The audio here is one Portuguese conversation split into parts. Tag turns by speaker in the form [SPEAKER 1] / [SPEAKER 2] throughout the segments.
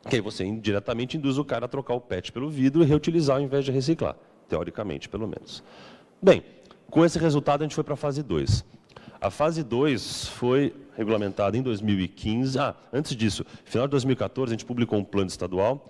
[SPEAKER 1] Que aí você indiretamente induz o cara a trocar o PET pelo vidro e reutilizar ao invés de reciclar, teoricamente, pelo menos. Bem, com esse resultado a gente foi para a fase 2. A fase 2 foi regulamentada em 2015. Antes disso, no final de 2014, a gente publicou um plano estadual.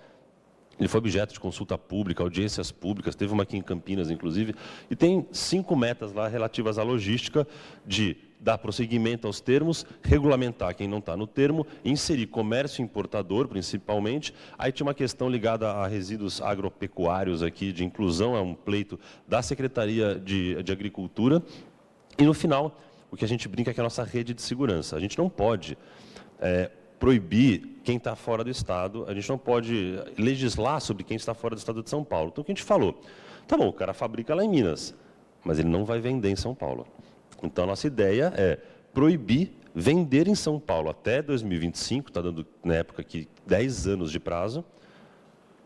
[SPEAKER 1] Ele foi objeto de consulta pública, audiências públicas, teve uma aqui em Campinas, inclusive, e tem 5 metas lá relativas à logística de dar prosseguimento aos termos, regulamentar quem não está no termo, inserir comércio importador, principalmente. Aí tinha uma questão ligada a resíduos agropecuários aqui, de inclusão, é um pleito da Secretaria de Agricultura. E, no final, o que a gente brinca é que é a nossa rede de segurança. A gente não pode proibir quem está fora do Estado, a gente não pode legislar sobre quem está fora do Estado de São Paulo. Então, o que a gente falou? Tá bom, o cara fabrica lá em Minas, mas ele não vai vender em São Paulo. Então, a nossa ideia é proibir vender em São Paulo até 2025, está dando, na época aqui, 10 anos de prazo,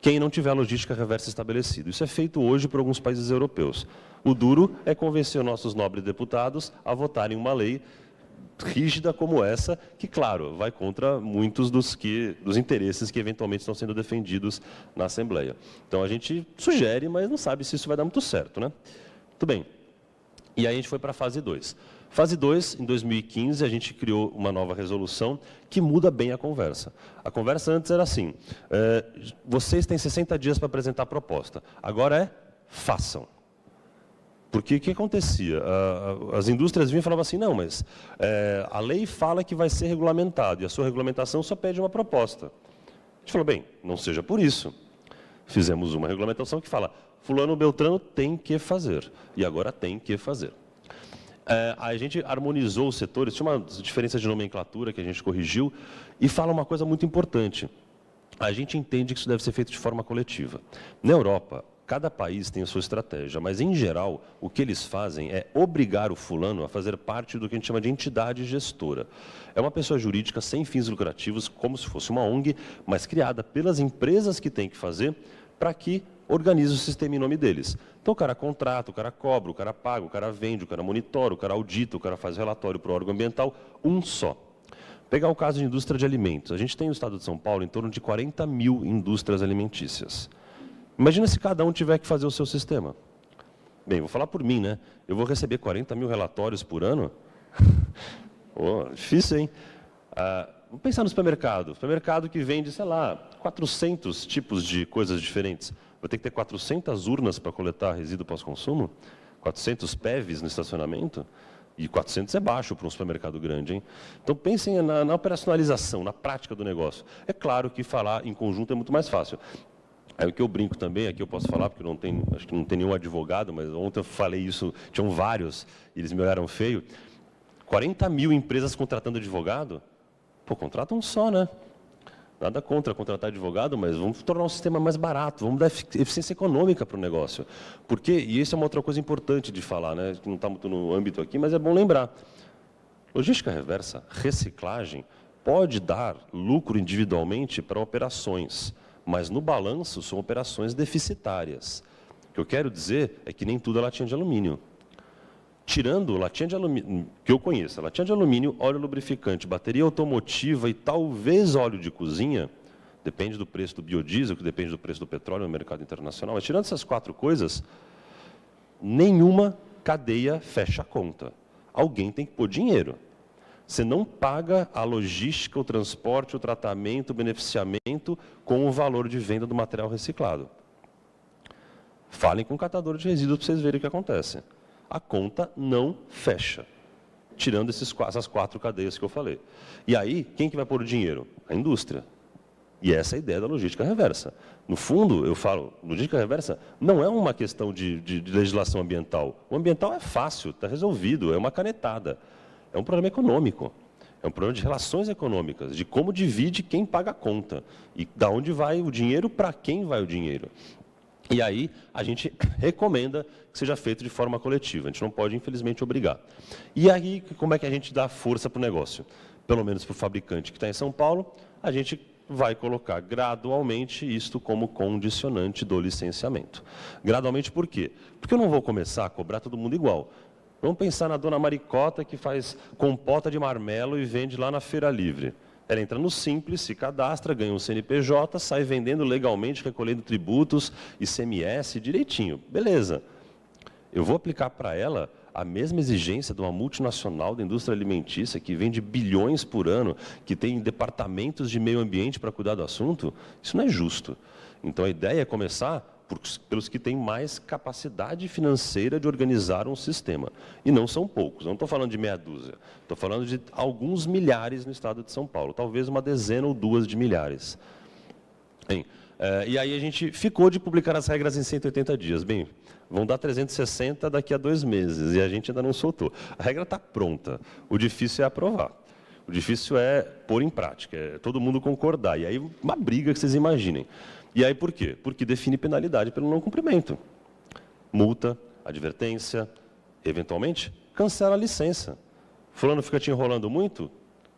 [SPEAKER 1] quem não tiver a logística reversa estabelecida. Isso é feito hoje por alguns países europeus. O duro é convencer nossos nobres deputados a votarem uma lei rígida como essa, que, claro, vai contra muitos dos interesses que eventualmente estão sendo defendidos na Assembleia. Então, a gente sugere, mas não sabe se isso vai dar muito certo, né? Muito bem. E aí a gente foi para a fase 2. Fase 2, em 2015, a gente criou uma nova resolução que muda bem a conversa. A conversa antes era assim, vocês têm 60 dias para apresentar a proposta. Agora façam. Porque o que acontecia? As indústrias vinham e falavam assim, não, mas a lei fala que vai ser regulamentado, e a sua regulamentação só pede uma proposta. A gente falou, bem, não seja por isso. Fizemos uma regulamentação que fala, fulano Beltrano tem que fazer, e agora tem que fazer. A gente harmonizou os setores, tinha uma diferença de nomenclatura que a gente corrigiu, e fala uma coisa muito importante. A gente entende que isso deve ser feito de forma coletiva. Na Europa, cada país tem a sua estratégia, mas, em geral, o que eles fazem é obrigar o fulano a fazer parte do que a gente chama de entidade gestora. É uma pessoa jurídica sem fins lucrativos, como se fosse uma ONG, mas criada pelas empresas que tem que fazer para que organize o sistema em nome deles. Então, o cara contrata, o cara cobra, o cara paga, o cara vende, o cara monitora, o cara audita, o cara faz relatório para o órgão ambiental, um só. Pegar o caso de indústria de alimentos. A gente tem no estado de São Paulo em torno de 40 mil indústrias alimentícias. Imagina se cada um tiver que fazer o seu sistema. Bem, vou falar por mim, né? Eu vou receber 40 mil relatórios por ano? Difícil, hein? Vamos pensar no supermercado. Supermercado que vende, sei lá, 400 tipos de coisas diferentes. Vai ter que ter 400 urnas para coletar resíduo pós-consumo? 400 PEVs no estacionamento? E 400 é baixo para um supermercado grande, hein? Então, pensem na operacionalização, na prática do negócio. É claro que falar em conjunto é muito mais fácil. Aí o que eu brinco também, aqui eu posso falar, porque acho que não tem nenhum advogado, mas ontem eu falei isso, tinham vários, e eles me olharam feio. 40 mil empresas contratando advogado? Pô, contrata um só, né? Nada contra contratar advogado, mas vamos tornar o sistema mais barato, vamos dar eficiência econômica para o negócio. Porque, e isso é uma outra coisa importante de falar, né? Que não está muito no âmbito aqui, mas é bom lembrar. Logística reversa, reciclagem, pode dar lucro individualmente para operações, mas no balanço são operações deficitárias. O que eu quero dizer é que nem tudo é latinha de alumínio. Tirando latinha de alumínio, que eu conheço, latinha de alumínio, óleo lubrificante, bateria automotiva e talvez óleo de cozinha, depende do preço do biodiesel, que depende do preço do petróleo no mercado internacional, mas tirando essas 4 coisas, nenhuma cadeia fecha a conta. Alguém tem que pôr dinheiro. Você não paga a logística, o transporte, o tratamento, o beneficiamento com o valor de venda do material reciclado. Falem com o catador de resíduos para vocês verem o que acontece. A conta não fecha, tirando essas 4 cadeias que eu falei. E aí, quem que vai pôr o dinheiro? A indústria. E essa é a ideia da logística reversa. No fundo, eu falo, logística reversa não é uma questão de legislação ambiental. O ambiental é fácil, está resolvido, é uma canetada. É um problema econômico, é um problema de relações econômicas, de como divide quem paga a conta e de onde vai o dinheiro, para quem vai o dinheiro. E aí a gente recomenda que seja feito de forma coletiva, a gente não pode, infelizmente, obrigar. E aí, como é que a gente dá força para o negócio? Pelo menos para o fabricante que está em São Paulo, a gente vai colocar gradualmente isto como condicionante do licenciamento. Gradualmente por quê? Porque eu não vou começar a cobrar todo mundo igual. Vamos pensar na dona Maricota que faz compota de marmelo e vende lá na Feira Livre. Ela entra no Simples, se cadastra, ganha um CNPJ, sai vendendo legalmente, recolhendo tributos, ICMS, direitinho. Beleza. Eu vou aplicar para ela a mesma exigência de uma multinacional da indústria alimentícia que vende bilhões por ano, que tem departamentos de meio ambiente para cuidar do assunto? Isso não é justo. Então, a ideia é começar pelos que têm mais capacidade financeira de organizar um sistema. E não são poucos, não estou falando de meia dúzia, estou falando de alguns milhares no estado de São Paulo, talvez uma dezena ou duas de milhares. Bem, e aí a gente ficou de publicar as regras em 180 dias. Bem, vão dar 360 daqui a 2 meses, e a gente ainda não soltou. A regra está pronta, o difícil é aprovar. O difícil é pôr em prática, é todo mundo concordar. E aí uma briga que vocês imaginem. E aí por quê? Porque define penalidade pelo não cumprimento. Multa, advertência, eventualmente, cancela a licença. Fulano fica te enrolando muito,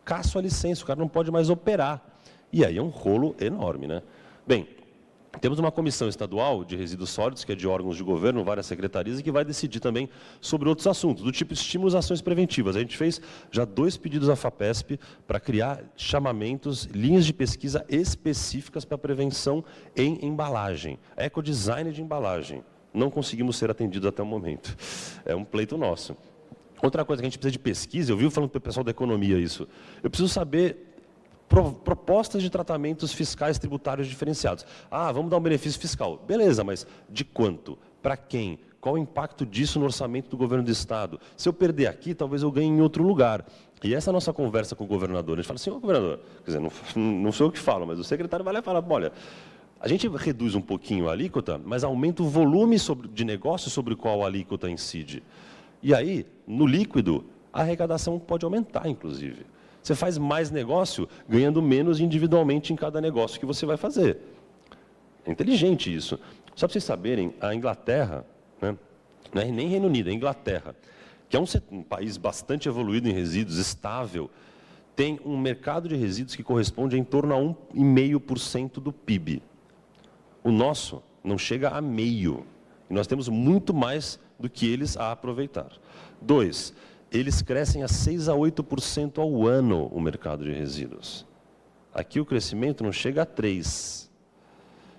[SPEAKER 1] caça a licença, o cara não pode mais operar. E aí é um rolo enorme, né? Bem, temos uma comissão estadual de resíduos sólidos, que é de órgãos de governo, várias secretarias, e que vai decidir também sobre outros assuntos, do tipo estímulos a ações preventivas. A gente fez já 2 pedidos à FAPESP para criar chamamentos, linhas de pesquisa específicas para prevenção em embalagem, ecodesign de embalagem. Não conseguimos ser atendidos até o momento. É um pleito nosso. Outra coisa que a gente precisa de pesquisa, eu vi falando para o pessoal da economia isso, eu preciso saber propostas de tratamentos fiscais tributários diferenciados. Ah, vamos dar um benefício fiscal. Beleza, mas de quanto? Para quem? Qual o impacto disso no orçamento do governo do Estado? Se eu perder aqui, talvez eu ganhe em outro lugar. E essa é a nossa conversa com o governador. A gente fala assim, ô governador, quer dizer, não sou eu que falo, mas o secretário vai lá e fala, olha, a gente reduz um pouquinho a alíquota, mas aumenta o volume de negócio sobre o qual a alíquota incide. E aí, no líquido, a arrecadação pode aumentar, inclusive. Você faz mais negócio ganhando menos individualmente em cada negócio que você vai fazer. É inteligente isso. Só para vocês saberem, a Inglaterra, né, não é nem Reino Unido, é a Inglaterra, que é um país bastante evoluído em resíduos, estável, tem um mercado de resíduos que corresponde a em torno a 1,5% do PIB. O nosso não chega a meio. E nós temos muito mais do que eles a aproveitar. 2, eles crescem a 6 a 8% ao ano, o mercado de resíduos. Aqui o crescimento não chega a 3%.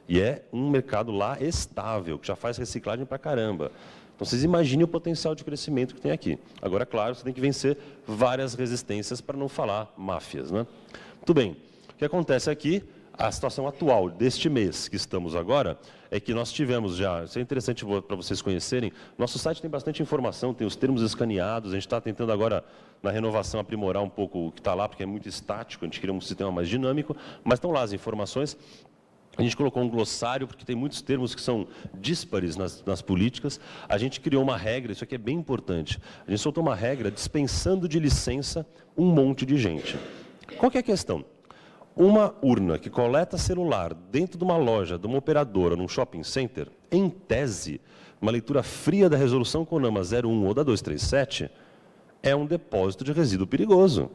[SPEAKER 1] E é um mercado lá estável, que já faz reciclagem para caramba. Então, vocês imaginem o potencial de crescimento que tem aqui. Agora, claro, você tem que vencer várias resistências para não falar máfias, né? Muito bem. O que acontece aqui, a situação atual deste mês que estamos agora, é que nós tivemos já, isso é interessante para vocês conhecerem, nosso site tem bastante informação, tem os termos escaneados, a gente está tentando agora, na renovação, aprimorar um pouco o que está lá, porque é muito estático, a gente queria um sistema mais dinâmico, mas estão lá as informações. A gente colocou um glossário, porque tem muitos termos que são díspares nas políticas. A gente criou uma regra, isso aqui é bem importante, a gente soltou uma regra dispensando de licença um monte de gente. Qual que é a questão? Uma urna que coleta celular dentro de uma loja, de uma operadora, num shopping center, em tese, uma leitura fria da resolução CONAMA 01 ou da 237, é um depósito de resíduo perigoso.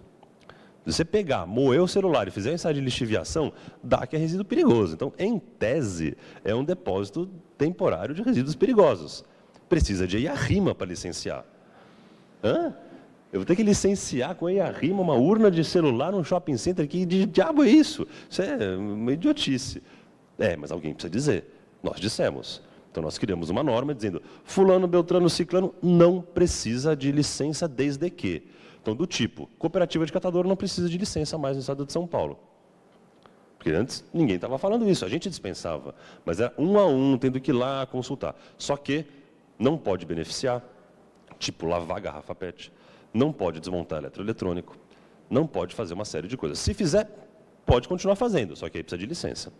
[SPEAKER 1] Se você pegar, moer o celular e fizer um ensaio de lixiviação, dá que é resíduo perigoso. Então, em tese, é um depósito temporário de resíduos perigosos. Precisa de EIA-RIMA para licenciar. Hã? Eu vou ter que licenciar com EIA-RIMA uma urna de celular num shopping center? Que diabo é isso? Isso é uma idiotice. É, mas alguém precisa dizer. Nós dissemos. Então, nós criamos uma norma dizendo, fulano, beltrano, ciclano não precisa de licença desde que. Então, do tipo, cooperativa de catador não precisa de licença mais no estado de São Paulo. Porque antes ninguém estava falando isso, a gente dispensava. Mas era um a um, tendo que ir lá consultar. Só que não pode beneficiar, tipo lavar garrafa PET, não pode desmontar eletroeletrônico, não pode fazer uma série de coisas. Se fizer, pode continuar fazendo, só que aí precisa de licença.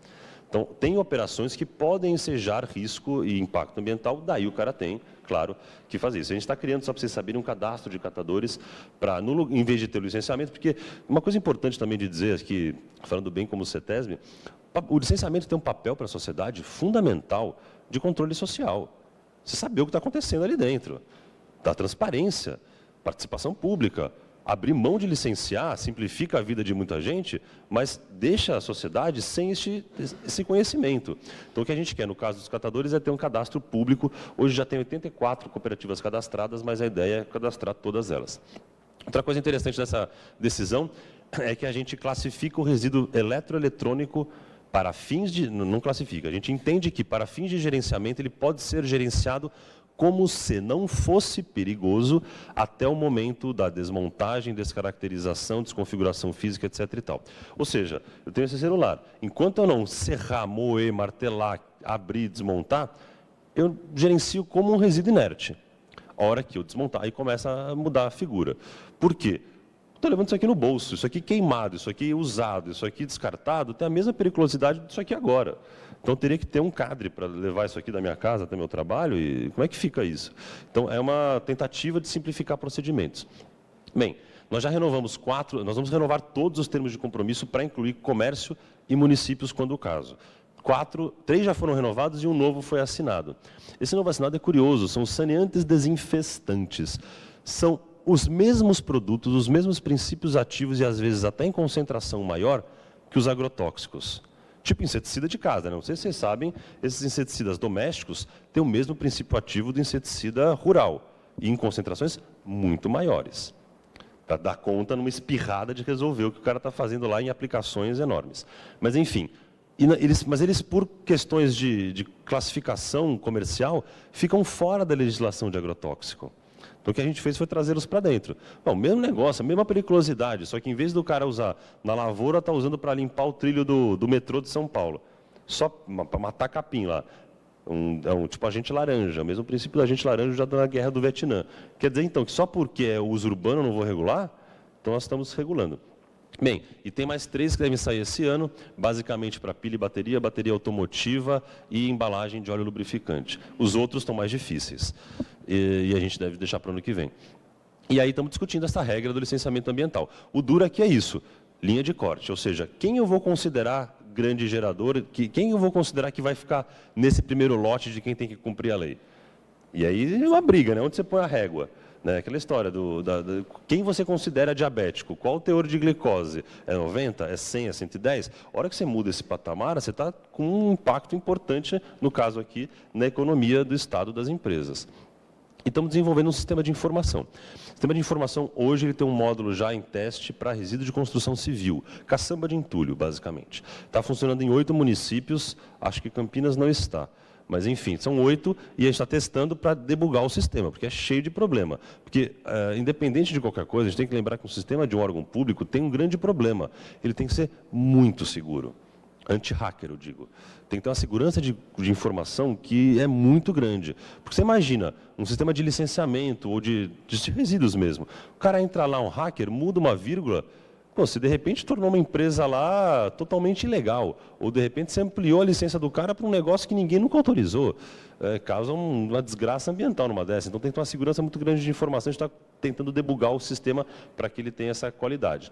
[SPEAKER 1] Então, tem operações que podem ensejar risco e impacto ambiental, daí o cara tem, claro, que fazer isso. A gente está criando, só para vocês saberem, um cadastro de catadores, para, em vez de ter o licenciamento, porque uma coisa importante também de dizer, aqui, falando bem como o CETESB, o licenciamento tem um papel para a sociedade fundamental de controle social. Você saber o que está acontecendo ali dentro, da transparência, participação pública. Abrir mão de licenciar simplifica a vida de muita gente, mas deixa a sociedade sem esse conhecimento. Então, o que a gente quer, no caso dos catadores, é ter um cadastro público. Hoje já tem 84 cooperativas cadastradas, mas a ideia é cadastrar todas elas. Outra coisa interessante dessa decisão é que a gente classifica o resíduo eletroeletrônico para fins de... Não classifica, a gente entende que para fins de gerenciamento ele pode ser gerenciado como se não fosse perigoso até o momento da desmontagem, descaracterização, desconfiguração física, etc. e tal. Ou seja, eu tenho esse celular. Enquanto eu não serrar, moer, martelar, abrir, desmontar, eu gerencio como um resíduo inerte. A hora que eu desmontar, aí começa a mudar a figura. Por quê? Estou levando isso aqui no bolso, isso aqui queimado, isso aqui usado, isso aqui descartado, tem a mesma periculosidade disso aqui agora. Então, teria que ter um cadre para levar isso aqui da minha casa até meu trabalho, e como é que fica isso? Então, é uma tentativa de simplificar procedimentos. Bem, nós já renovamos 4, nós vamos renovar todos os termos de compromisso para incluir comércio e municípios, quando o caso. 3 já foram renovados e um novo foi assinado. Esse novo assinado é curioso, são saneantes desinfestantes. São os mesmos produtos, os mesmos princípios ativos e, às vezes, até em concentração maior que os agrotóxicos. Tipo inseticida de casa, né? Não sei se vocês sabem, esses inseticidas domésticos têm o mesmo princípio ativo do inseticida rural, e em concentrações muito maiores, para dar conta numa espirrada de resolver o que o cara está fazendo lá em aplicações enormes. Mas, enfim, eles por questões de classificação comercial, ficam fora da legislação de agrotóxico. Então, o que a gente fez foi trazê-los para dentro. Bom, mesmo negócio, a mesma periculosidade, só que em vez do cara usar na lavoura, está usando para limpar o trilho do metrô de São Paulo. Só para matar capim lá. Tipo agente laranja, o mesmo princípio do agente laranja já da guerra do Vietnã. Quer dizer, então, que só porque é uso urbano eu não vou regular, então nós estamos regulando. Bem, e tem mais 3 que devem sair esse ano, basicamente para pilha e bateria automotiva e embalagem de óleo lubrificante. Os outros estão mais difíceis, e a gente deve deixar para o ano que vem. E aí estamos discutindo essa regra do licenciamento ambiental. O duro aqui é isso, linha de corte, ou seja, quem eu vou considerar grande gerador, quem eu vou considerar que vai ficar nesse primeiro lote de quem tem que cumprir a lei. E aí é uma briga, né? Onde você põe a régua? Né? Aquela história quem você considera diabético, qual o teor de glicose? É 90? É 100? É 110? A hora que você muda esse patamar, você está com um impacto importante, no caso aqui, na economia do Estado das empresas. E estamos desenvolvendo um sistema de informação. O sistema de informação, hoje, ele tem um módulo já em teste para resíduo de construção civil, caçamba de entulho, basicamente. Está funcionando em 8 municípios, acho que Campinas não está. Mas, enfim, são 8 e a gente está testando para debugar o sistema, porque é cheio de problema. Porque, independente de qualquer coisa, a gente tem que lembrar que o sistema de um órgão público tem um grande problema. Ele tem que ser muito seguro. Anti-hacker, eu digo. Tem que ter uma segurança de informação que é muito grande. Porque você imagina, um sistema de licenciamento ou de resíduos mesmo. O cara entra lá, um hacker, muda uma vírgula... Pô, se de repente tornou uma empresa lá totalmente ilegal, ou de repente você ampliou a licença do cara para um negócio que ninguém nunca autorizou, causa uma desgraça ambiental numa dessa. Então tem que ter uma segurança muito grande de informação, a gente está tentando debugar o sistema para que ele tenha essa qualidade.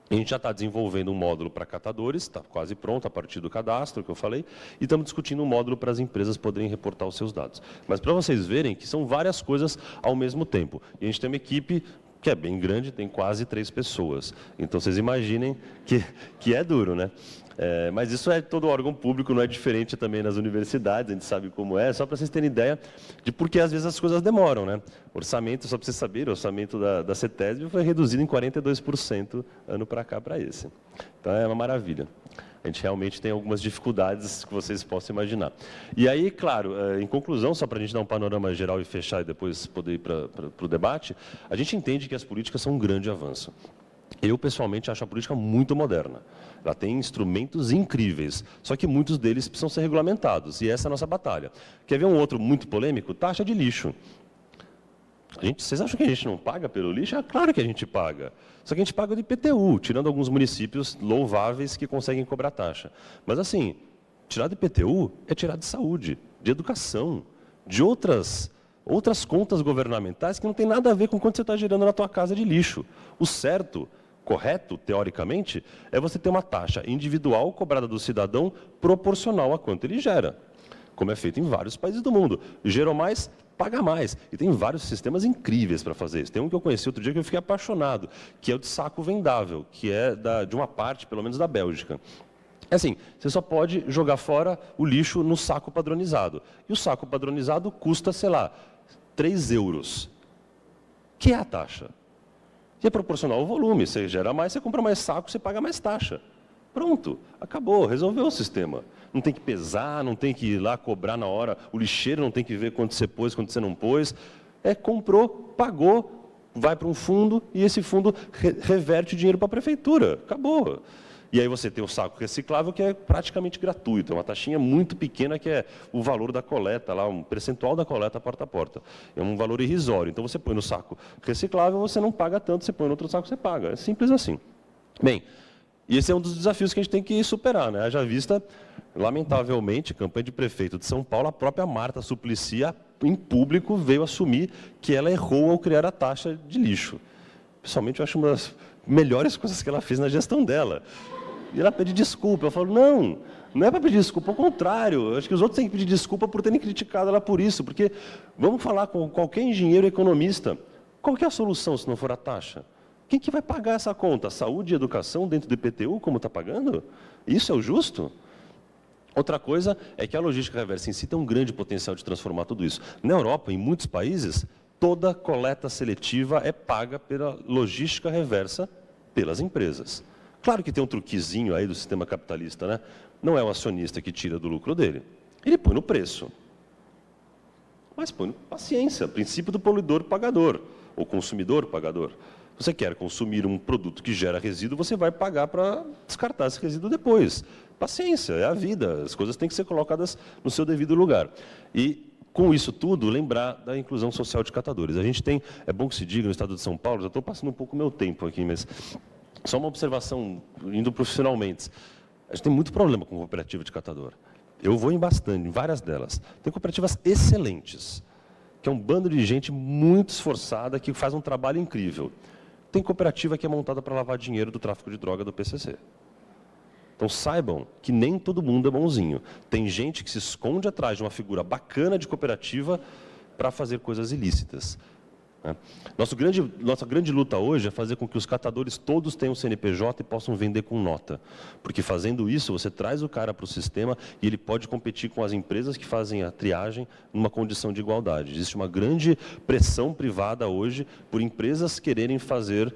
[SPEAKER 1] A gente já está desenvolvendo um módulo para catadores, está quase pronto a partir do cadastro que eu falei, e estamos discutindo um módulo para as empresas poderem reportar os seus dados. Mas para vocês verem que são várias coisas ao mesmo tempo. E a gente tem uma equipe que é bem grande, tem quase 3 pessoas. Então, vocês imaginem que é duro, né? Mas isso é todo órgão público, não é diferente também nas universidades, a gente sabe como é, só para vocês terem ideia de por que às vezes as coisas demoram, né? Orçamento, só para vocês saberem, o orçamento da CETESB foi reduzido em 42% ano para cá para esse. Então, é uma maravilha. A gente realmente tem algumas dificuldades que vocês possam imaginar. E aí, claro, em conclusão, só para a gente dar um panorama geral e fechar e depois poder ir para o debate, a gente entende que as políticas são um grande avanço. Eu, pessoalmente, acho a política muito moderna. Ela tem instrumentos incríveis, só que muitos deles precisam ser regulamentados, e essa é a nossa batalha. Quer ver um outro muito polêmico? Taxa de lixo. Vocês acham que a gente não paga pelo lixo? É claro que a gente paga. Só que a gente paga do IPTU, tirando alguns municípios louváveis que conseguem cobrar taxa. Mas, assim, tirar do IPTU é tirar de saúde, de educação, de outras contas governamentais que não tem nada a ver com quanto você está gerando na tua casa de lixo. O certo, correto, teoricamente, é você ter uma taxa individual cobrada do cidadão proporcional a quanto ele gera, como é feito em vários países do mundo. Gerou mais, paga mais. E tem vários sistemas incríveis para fazer isso. Tem um que eu conheci outro dia que eu fiquei apaixonado, que é o de saco vendável, que é de uma parte, pelo menos, da Bélgica. É assim, você só pode jogar fora o lixo no saco padronizado. E o saco padronizado custa, sei lá, 3 euros. Que é a taxa? E é proporcional ao volume. Você gera mais, você compra mais saco, você paga mais taxa. Pronto, acabou, resolveu o sistema. Não tem que pesar, não tem que ir lá cobrar na hora. O lixeiro não tem que ver quanto você pôs, quanto você não pôs. Comprou, pagou, vai para um fundo e esse fundo reverte o dinheiro para a prefeitura. Acabou. E aí você tem o saco reciclável, que é praticamente gratuito. É uma taxinha muito pequena, que é o valor da coleta, lá, um percentual da coleta porta a porta. É um valor irrisório. Então, você põe no saco reciclável, você não paga tanto, você põe no outro saco, você paga. É simples assim. Bem, e esse é um dos desafios que a gente tem que superar, né? Haja vista, lamentavelmente, campanha de prefeito de São Paulo, a própria Marta Suplicy, em público, veio assumir que ela errou ao criar a taxa de lixo. Pessoalmente, eu acho uma das melhores coisas que ela fez na gestão dela. E ela pede desculpa. Eu falo, não é para pedir desculpa, ao contrário. Eu acho que os outros têm que pedir desculpa por terem criticado ela por isso. Porque vamos falar com qualquer engenheiro economista. Qual que é a solução se não for a taxa? Quem que vai pagar essa conta? Saúde e educação dentro do IPTU, como está pagando? Isso é o justo? Outra coisa é que a logística reversa em si tem um grande potencial de transformar tudo isso. Na Europa, em muitos países, toda coleta seletiva é paga pela logística reversa pelas empresas. Claro que tem um truquezinho aí do sistema capitalista, né? Não é o acionista que tira do lucro dele. Ele põe no preço. Mas põe no paciência, princípio do poluidor pagador, ou consumidor pagador. Você quer consumir um produto que gera resíduo, você vai pagar para descartar esse resíduo depois. Paciência, é a vida. As coisas têm que ser colocadas no seu devido lugar. E, com isso tudo, lembrar da inclusão social de catadores. A gente tem, é bom que se diga, no estado de São Paulo, já estou passando um pouco o meu tempo aqui, mas só uma observação, indo profissionalmente. A gente tem muito problema com cooperativa de catador. Eu vou em bastante, em várias delas. Tem cooperativas excelentes, que é um bando de gente muito esforçada, que faz um trabalho incrível. Tem cooperativa que é montada para lavar dinheiro do tráfico de droga do PCC. Então, saibam que nem todo mundo é bonzinho. Tem gente que se esconde atrás de uma figura bacana de cooperativa para fazer coisas ilícitas. Nossa grande luta hoje é fazer com que os catadores todos tenham CNPJ e possam vender com nota. Porque fazendo isso, você traz o cara para o sistema e ele pode competir com as empresas que fazem a triagem numa condição de igualdade. Existe uma grande pressão privada hoje por empresas quererem fazer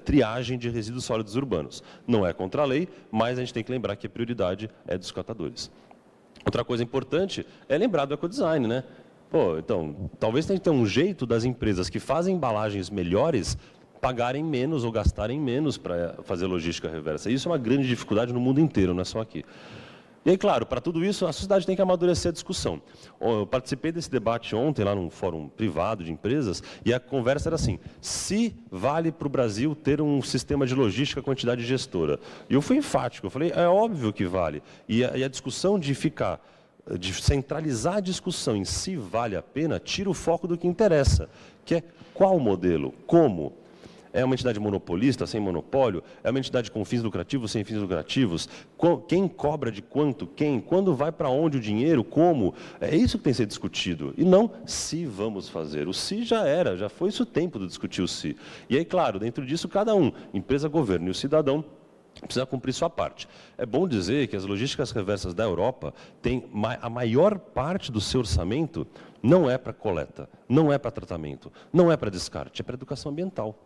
[SPEAKER 1] triagem de resíduos sólidos urbanos. Não é contra a lei, mas a gente tem que lembrar que a prioridade é dos catadores. Outra coisa importante é lembrar do ecodesign, né? Então, talvez tenha que ter um jeito das empresas que fazem embalagens melhores pagarem menos ou gastarem menos para fazer logística reversa. Isso é uma grande dificuldade no mundo inteiro, não é só aqui. E aí, claro, para tudo isso, a sociedade tem que amadurecer a discussão. Eu participei desse debate ontem, lá num fórum privado de empresas, e a conversa era assim, se vale para o Brasil ter um sistema de logística com entidade gestora. E eu fui enfático, eu falei, é óbvio que vale. E a discussão de centralizar a discussão em se vale a pena, tira o foco do que interessa, que é qual modelo, como. É uma entidade monopolista, sem monopólio? É uma entidade com fins lucrativos, sem fins lucrativos? Quem cobra de quanto, quem? Quando vai para onde o dinheiro, como? É isso que tem que ser discutido, e não se vamos fazer. O se já era, já foi isso o tempo de discutir o se. E aí, claro, dentro disso, cada um, empresa, governo e o cidadão, precisa cumprir sua parte. É bom dizer que as logísticas reversas da Europa têm a maior parte do seu orçamento não é para coleta, não é para tratamento, não é para descarte, é para educação ambiental.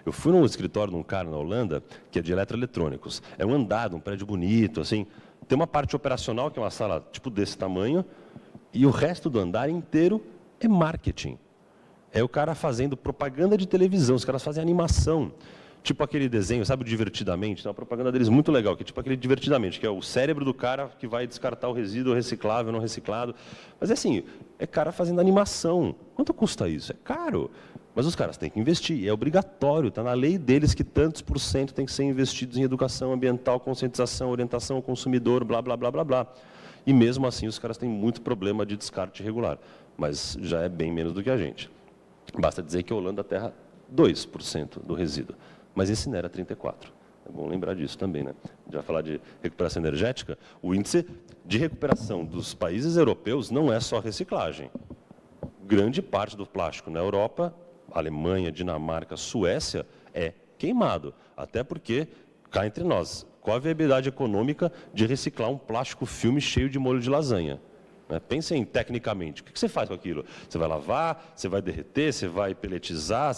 [SPEAKER 1] Eu fui num escritório de um cara na Holanda, que é de eletroeletrônicos. É um andar, um prédio bonito, assim. Tem uma parte operacional, que é uma sala tipo desse tamanho, e o resto do andar inteiro é marketing. É o cara fazendo propaganda de televisão, os caras fazem animação. Tipo aquele desenho, sabe o Divertidamente? Tem uma propaganda deles muito legal, que é tipo aquele Divertidamente, que é o cérebro do cara que vai descartar o resíduo reciclável, não reciclado. Mas é assim, é cara fazendo animação. Quanto custa isso? É caro. Mas os caras têm que investir, é obrigatório, está na lei deles que tantos por cento tem que ser investidos em educação ambiental, conscientização, orientação ao consumidor, blá, blá, blá, blá, blá. E mesmo assim os caras têm muito problema de descarte irregular, mas já é bem menos do que a gente. Basta dizer que a Holanda terra 2% do resíduo, mas incinera 34%. É bom lembrar disso também, né? Já falar de recuperação energética, o índice de recuperação dos países europeus não é só reciclagem. Grande parte do plástico na Europa, Alemanha, Dinamarca, Suécia, é queimado. Até porque, cá entre nós, qual a viabilidade econômica de reciclar um plástico filme cheio de molho de lasanha? né? Pensem tecnicamente, o que você faz com aquilo? Você vai lavar, você vai derreter, você vai peletizar,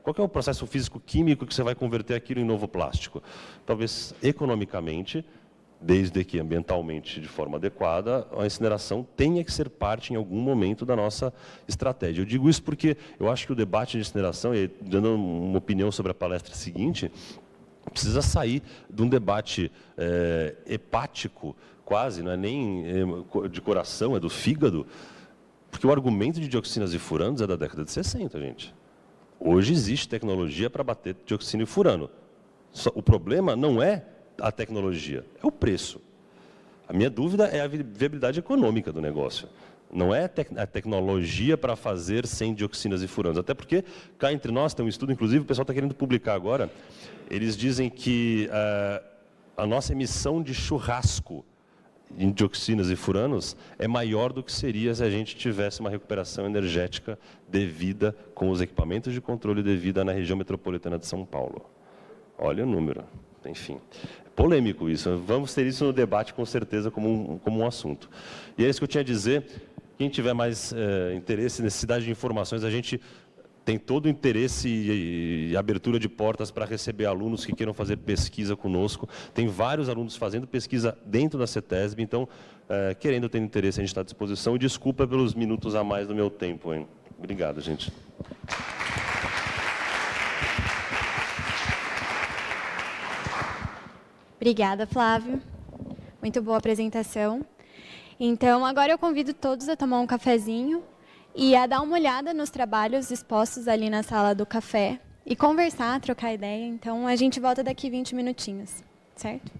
[SPEAKER 1] qual que é o processo físico-químico que você vai converter aquilo em novo plástico? Talvez economicamente, desde que ambientalmente de forma adequada, a incineração tenha que ser parte em algum momento da nossa estratégia. Eu digo isso porque eu acho que o debate de incineração, e dando uma opinião sobre a palestra seguinte, precisa sair de um debate hepático, quase, não é nem de coração, é do fígado, porque o argumento de dioxinas e furanos é da década de 60, gente. Hoje existe tecnologia para bater dioxina e furano. O problema não é a tecnologia, é o preço. A minha dúvida é a viabilidade econômica do negócio. Não é a tecnologia para fazer sem dioxinas e furanos. Até porque, cá entre nós, tem um estudo, inclusive, o pessoal está querendo publicar agora, eles dizem que a nossa emissão de churrasco em dioxinas e furanos é maior do que seria se a gente tivesse uma recuperação energética devida com os equipamentos de controle devida na região metropolitana de São Paulo. Olha o número. Enfim, é polêmico isso. Vamos ter isso no debate, com certeza, como um assunto. E é isso que eu tinha a dizer. Quem tiver mais interesse, necessidade de informações, a gente tem todo o interesse e abertura de portas para receber alunos que queiram fazer pesquisa conosco. Tem vários alunos fazendo pesquisa dentro da CETESB, então, querendo ter interesse, a gente está à disposição. E desculpa pelos minutos a mais do meu tempo, hein? Obrigado, gente.
[SPEAKER 2] Obrigada, Flávio. Muito boa apresentação. Então, agora eu convido todos a tomar um cafezinho e a dar uma olhada nos trabalhos expostos ali na sala do café e conversar, trocar ideia. Então, a gente volta daqui 20 minutinhos, certo?